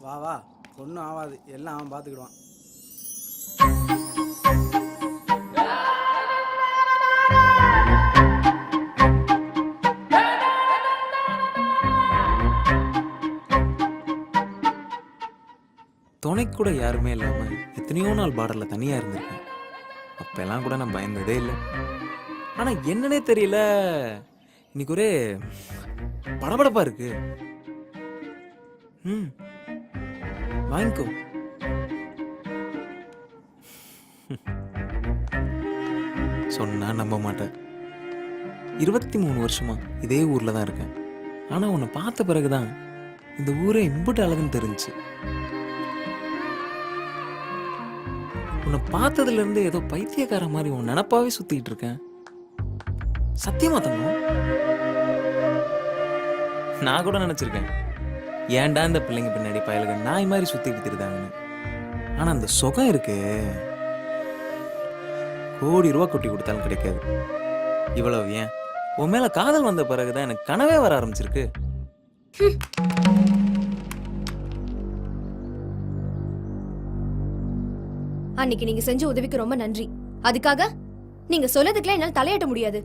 வா வா, ஒன்றும் ஆகாது, எல்லாம் அவன் பார்த்துக்கிடுவான். துணைக்கு கூட யாருமே இல்லாமல் எத்தனையோ நாள் பார்டரில் தனியாக இருந்திருக்கேன். அப்பெல்லாம் கூட நான் பயந்ததே இல்லை. ஆனால் என்னன்னே தெரியல, இன்னைக்கு ஒரே படபடப்பாக இருக்கு. வாங்கிக்கோ. சொன்னா நம்ப மாட்டேன். 23 வருஷமா இதே ஊரில் தான் இருக்கேன். ஆனால் உன்னை பார்த்த பிறகுதான் இந்த ஊரே இம்புட்டு அழகுன்னு தெரிஞ்சுச்சு. உன்னை பார்த்ததுல இருந்து ஏதோ பைத்தியக்கார மாதிரி உன் நினப்பாவே சுத்திட்டு இருக்கேன். சத்தியமா தங்கம், நான் கூட நினைச்சிருக்கேன் ஏன்டா இந்த பிள்ளைங்க பின்னாடி பயலுக நாய் மாதிரி சுத்திட்டு திரிதாங்கன்னு. ஆனா அந்த சுகம் இருக்கு, கோடி ரூபா கொட்டி கொடுத்தாலும் கிடைக்காது. இவ்வளவு ஏன் உன் மேல காதல் வந்த பிறகுதான் எனக்கு கனவே வர ஆரம்பிச்சிருக்கு. அன்னைக்கு நீங்க செஞ்ச உதவிக்கு ரொம்ப நன்றி. அதுக்காக நீங்க சொல்லதுக்குலாம் என்னால தலையாட்ட முடியாது.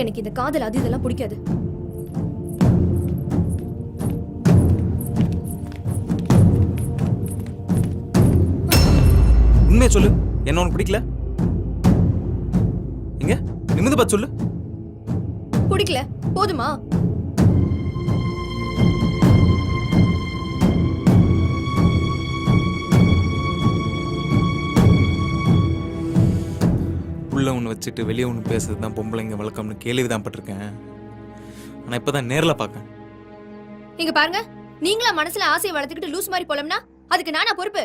எனக்கு இந்த காதல் அது இதெல்லாம் பிடிக்காது. உண்மையை சொல்லு, என்ன உனக்கு பிடிக்கல? எங்க நிமிந்து பார்த்து சொல்லு. பிடிக்கல போதுமா? உள்ள ஒன்று வச்சுட்டு வெளியே ஒன்று பேசுறது தான் பொம்பளைங்க வழக்கம்னு கேள்விதான் பட்டிருக்கேன். ஆனா இப்பதான் நேர்ல பார்க்கேன். இங்க பாருங்க, நீங்களா மனசுல ஆசையை வளர்த்துக்கிட்டு லூஸ் மாதிரி போலம்னா அதுக்கு நானா பொறுப்பு?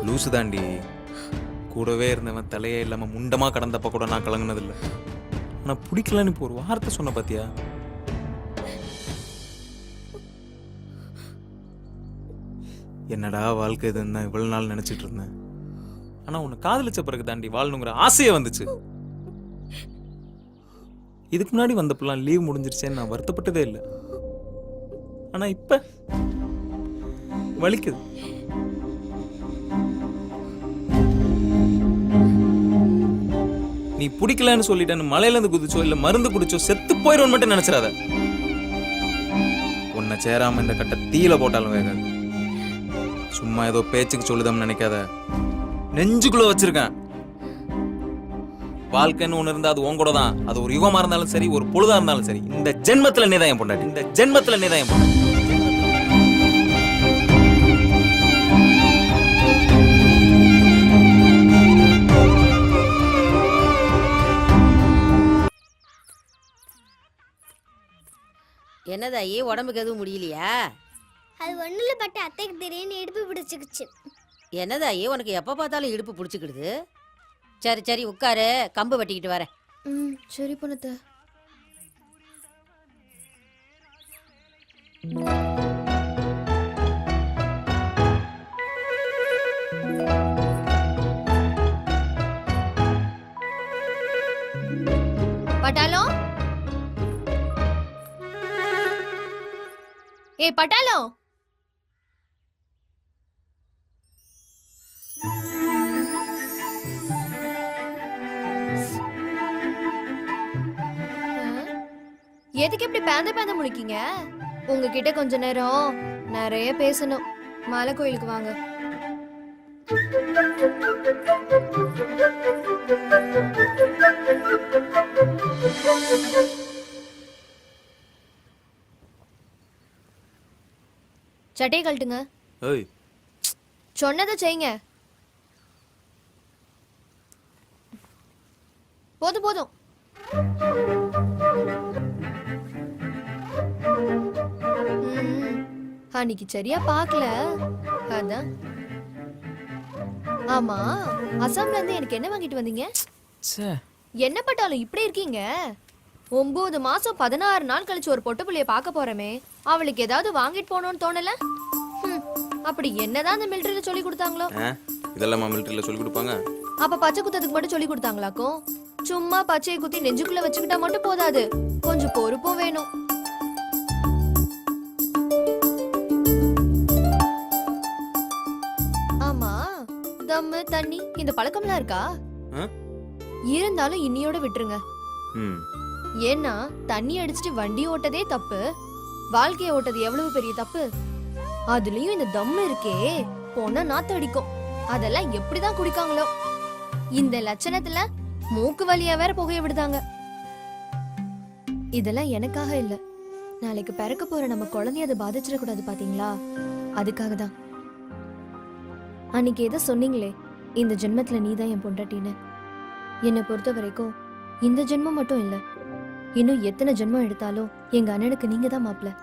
லூசு தாண்டி. கூடவே இருந்தவன் தலையே இல்லாம முண்டமா கடந்தப்ப கூட நான் கலங்கினதில்லை. ஆனா பிடிக்கலன்னு இப்போ ஒரு வார்த்தை சொன்ன பாத்தியா? என்னடா வாழ்க்கை இதுன்னு தான் இவ்வளவு நாள் நினைச்சிட்டு இருந்தேன். ஆனா உன்னை காதலிச்ச பிறகு தாண்டி வாழணுங்கிற ஆசையே வந்துச்சு. இதுக்கு முன்னாடி வந்தப்பெல்லாம் லீவ் முடிஞ்சிருச்சேன்னு நான் வருத்தப்பட்டதே இல்லை. ஆனா இப்ப வலிக்குது. நீ பிடிக்கலன்னு சொல்லிட்டேன்னு மலையில இருந்து குதிச்சோ இல்ல மருந்து குடிச்சோ செத்து போயிடும் மட்டும் நினைச்சிடாத. உன்னை சேராம இந்த கட்டை தீயில போட்டாலும் வேகாது. சும்மா ஏதோ பேச்சுக்கு சொல்லுதம்னு நினைக்காத. நெஞ்சுக்குள்ள வச்சிருக்கேன். வாழ்க்கைன்னு ஒண்ணு இருந்தா அது உன் கூட தான். அது ஒரு யுகமா இருந்தாலும் சரி, ஒரு பொழுதா இருந்தாலும் சரி. இந்த ஜென்மத்துல நீதான் என் பொண்டாட்டி. இந்த ஜென்மத்துல நீதான் என் பொண்டாட்டி. என்னதாயி, உடம்புக்கு எதுவும் முடியலையா? அது ஒண்ணுல பட்டு அத்தைக்கு திடீர்னு இடுப்பு பிடிச்சிக்கிச்சு. என்னதாயி, உனக்கு எப்ப பார்த்தாலும் இடுப்பு பிடிச்சிக்கிடுது? சரி சரி உட்காரு, கம்பு வெட்டிக்கிட்டு வரேன். சரி பொண்ணு. பட்டாளம், ஏ பட்டாளம், எதுக்கு இப்படி பேந்த பேந்த முடிக்கீங்க? உங்ககிட்ட கொஞ்ச நேரம் நிறைய பேசணும். மலை கோயிலுக்கு வாங்க. சட்டையை கழட்டுங்க. சொன்னதை செய்யுங்க. போதும் போதும். அன்னைக்கு சரியா பாக்கல, அதான். ஆமா, அசாம்ல இருந்து எனக்கு என்ன வாங்கிட்டு வந்தீங்க? என்ன பட்டாலும் இப்படி இருக்கீங்க? 9 மாசம் 16 நாள் கழிச்சு ஒரு பொட்டு புள்ளைய பார்க்க போறமே, அவளுக்கு ஏதாவது வாங்கிட்டு போகணும்னு தோணல? அப்படி என்னதான் அந்த மிலிட்டரியில சொல்லி கொடுத்தாங்களோ? இதெல்லாம் மிலிட்டரியில சொல்லி கொடுப்பாங்க. அப்ப பச்சை குத்ததுக்கு மட்டும் சொல்லி கொடுத்தாங்களாக்கும்? சும்மா பச்சையை குத்தி நெஞ்சுக்குள்ள வச்சுக்கிட்டா மட்டும் போதாது, கொஞ்சம் பொறுப்பும் வேணும். ஆமா, தம்மு தண்ணி இந்த பழக்கம்லாம் இருக்கா? ஆ? இருந்தாலும் இன்னியோட விட்டுருங்க. ம் ஏன்னா தண்ணி அடிச்சிட்டு வண்டி ஓட்டதே தப்பு, வாழ்க்கைய ஓட்டது எவ்வளவு பெரிய தப்பு. அதுலயும் இந்த தம் இருக்கே, போனா நாத்து அடிக்கும். அதெல்லாம் எப்படிதான் குடிக்காங்களோ. இந்த லட்சணத்துல மூக்கு வழியா வேற புகைய விடுதாங்க. இதெல்லாம் எனக்காக இல்ல, நாளைக்கு பிறக்க போற நம்ம குழந்தைய அதை பாதிச்சிட கூடாது பாத்தீங்களா, அதுக்காக தான். அன்னைக்கு ஏதோ சொன்னீங்களே, இந்த ஜென்மத்துல நீதான் என் பொண்டாட்டின்னு. என்னை பொறுத்த வரைக்கும் இந்த ஜென்மம் மட்டும் இல்ல, இன்னும் எத்தனை ஜென்மம் எடுத்தாலும் எங்க அண்ணனுக்கு நீங்க தான் மாப்பிள்ள.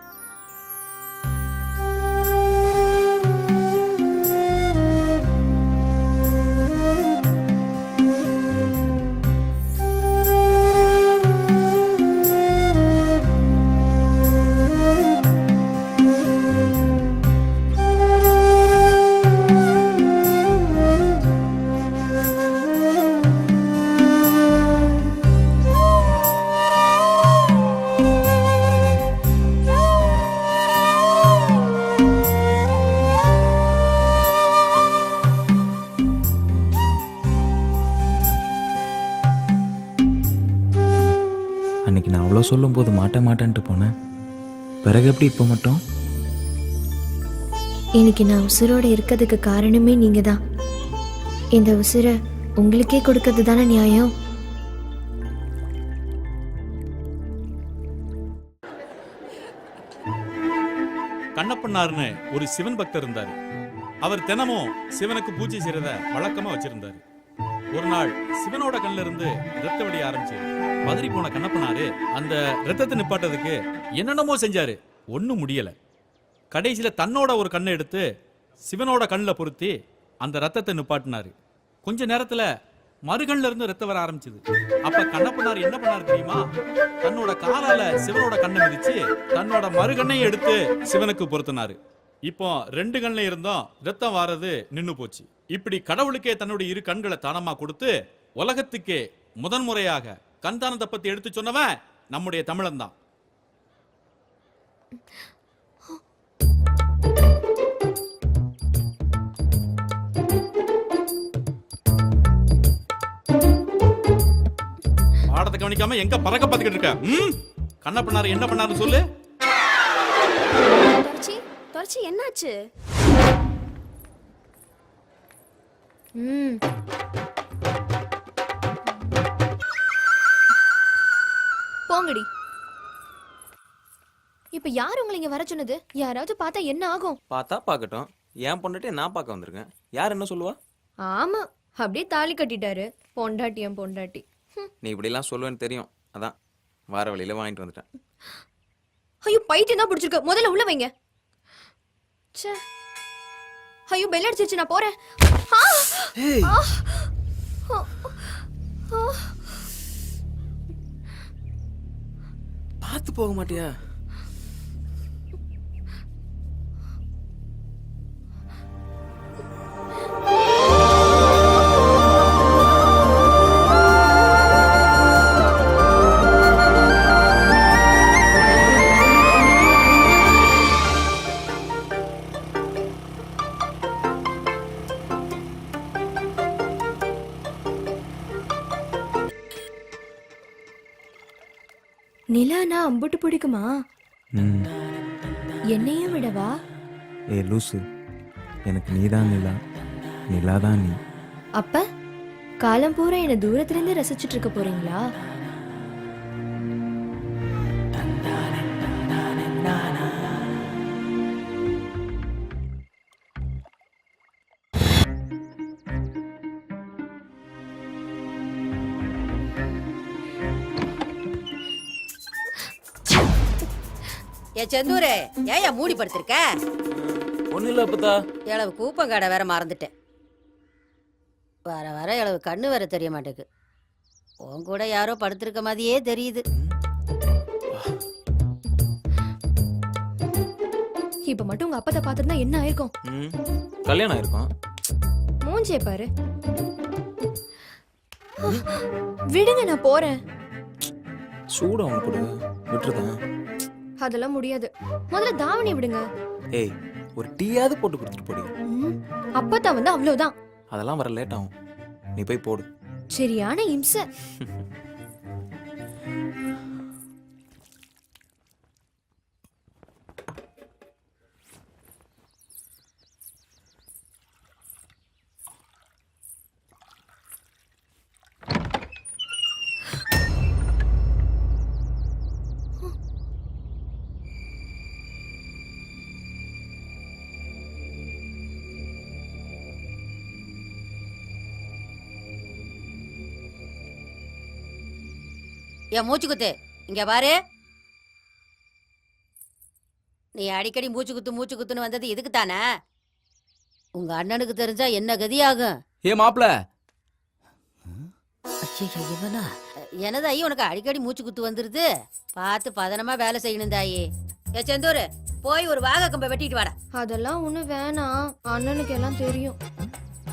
அன்னைக்கு நான் அவ்வளோ சொல்லும் போது மாட்டேன்ட்டு போனேன். பிறகு எப்படி இப்போ மட்டும்? இன்னைக்கு நான் உசுரோட இருக்கிறதுக்கு காரணமே நீங்க தான். இந்த உசுரை உங்களுக்கே கொடுக்கறது தானே நியாயம். கண்ணப்பண்ணார்னு ஒரு சிவன் பக்தர் இருந்தாரு. அவர் தினமும் சிவனுக்கு பூஜை செய்யறத வழக்கமா வச்சிருந்தாரு. ஒரு நாள் சிவனோட கண்ணுல இருந்து ரத்த வடிய ஆரம்பிச்சு பதறி போன கண்ணப்பனாரு அந்த ரத்தத்தை நிப்பாட்டதுக்கு என்னென்னமோ செஞ்சாரு, ஒன்னும் முடியல. கடைசியில தன்னோட ஒரு கண்ணை எடுத்து சிவனோட கண்ணில் பொருத்தி அந்த ரத்தத்தை நிப்பாட்டினாரு. கொஞ்ச நேரத்துல மறுகண்ல இருந்து ரத்தம் வர ஆரம்பிச்சது. அப்ப கண்ணப்பனார் என்ன பண்ணாரு தெரியுமா? தன்னோட காலால சிவனோட கண்ணை மிதிச்சு தன்னோட மறுகண்ணையும் எடுத்து சிவனுக்கு பொருத்தினாரு. இப்போ 2 கண்ணில் இருந்தும் ரத்தம் வாரது நின்னு போச்சு. இப்படி கடவுளுக்கே தன்னுடைய 2 கண்களை தானமா கொடுத்து உலகத்துக்கே முதன்முறையாக கண்தானத்தை பத்தி எடுத்து சொன்னவன் நம்முடைய தமிழன் தான். பாடத்தை கவனிக்காம எங்க பறக்க பார்த்துக்கிட்டு இருக்க? கண்ணப்பனார் என்ன பண்ணாருன்னு சொல்லு. தொடர்ச்சி என்னாச்சு? போங்கடி. இப்ப யார் உங்களை இங்க வர சொன்னது? யாராவது பார்த்தா என்ன ஆகும்? பார்த்தா பார்க்கட்டும், என் பொண்டாட்டியை நான் பார்க்க வந்திருக்கேன். யார் என்ன சொல்லுவா? ஆமா, அப்படியே தாலி கட்டிட்டாரு. பொண்டாட்டி என் பொண்டாட்டி. நீ இப்படிலாம் சொல்லுவேன்னு தெரியும், அதான் வார வழியில வாங்கிட்டு வந்துட்டேன். ஐயோ, பைத்தியம் தான் பிடிச்சிருக்கு. முதல்ல உள்ள வைங்க. ச்சே. ஐயோ, பெல் அடிச்சிருச்சு, நான் போறேன். பார்த்து போக மாட்டியா? நிலானா அம்புட்டு பிடிக்குமா? என்னையும் விடவா? ஏ லூசு, எனக்கு நீதான் நிலா, நிலாதான் நீ. அப்ப காலம் பூரா என்ன தூரத்துல இருந்து ரசிச்சிட்டு இருக்க போறீங்களா? ஏ செந்தூரே, ஏயா மூடி படுத்திருக்க? ஒன்னும் இல்ல அப்பதா. இளவு கூப்பங்காடை வேற மறந்துட்டேன். வர வர இளவு கண்ணு வேற தெரிய மாட்டேங்குது. உன் கூட யாரோ படுத்திருக்க மாதிரியே தெரியுது. இப்ப மட்டும் உங்க அப்பத்தை பார்த்துருந்தா என்ன ஆயிருக்கும்? கல்யாணம் ஆயிருக்கும். மூஞ்சே பாரு. விடுங்க, நான் போறேன். சூடம் அவனுக்கு கொடு, விட்டுருதான். அதெல்லாம் முடியாது. முதல்ல தாவணி விடுங்க. ஏய், ஒரு டீயாவது போட்டு கொடுத்துட்டு போடி. அப்பதான் வந்து அவ்வளவுதான். அதெல்லாம் வர லேட் ஆகும், நீ போய் போடு. சரியான இம்சை. என் மூச்சு குத்து இங்க பாரு. நீ அடிக்கடி மூச்சு குத்துன்னு வந்தது இதுக்கு தானே? உங்க அண்ணனுக்கு தெரிஞ்சா என்ன கதி ஆகும்? ஏ மாப்ள, இவனா எனது ஐயா உனக்கு அடிக்கடி மூச்சு குத்து வந்துருது. பார்த்து பதனமா வேலை செய்யணும் தாயி. ஏ செந்தூர், போய் ஒரு வாகை கம்பை வெட்டிட்டு வாடா. அதெல்லாம் ஒண்ணு வேணாம், அண்ணனுக்கு எல்லாம் தெரியும்.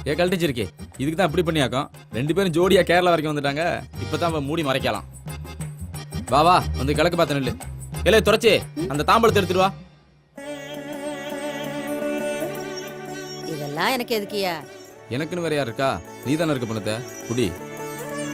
ஏ கழட்டிச்சிருக்கே, இதுக்கு தான் இப்படி பண்ணியாக்கும். 2 பேரும் ஜோடியா கேரளா வரைக்கும் வந்துட்டாங்க. இப்பதான் மூடி மறைக்கலாம். வா வா, வந்து கிழக்கு பார்த்து நில்லு. ஏலே துறைச்சி, அந்த தாம்பழத்தை எடுத்துட்டு வா. இதெல்லாம் எனக்கு எதுக்கியா? எனக்குன்னு வேற யார் இருக்கா? நீ தானே இருக்க பண்ணத குடி.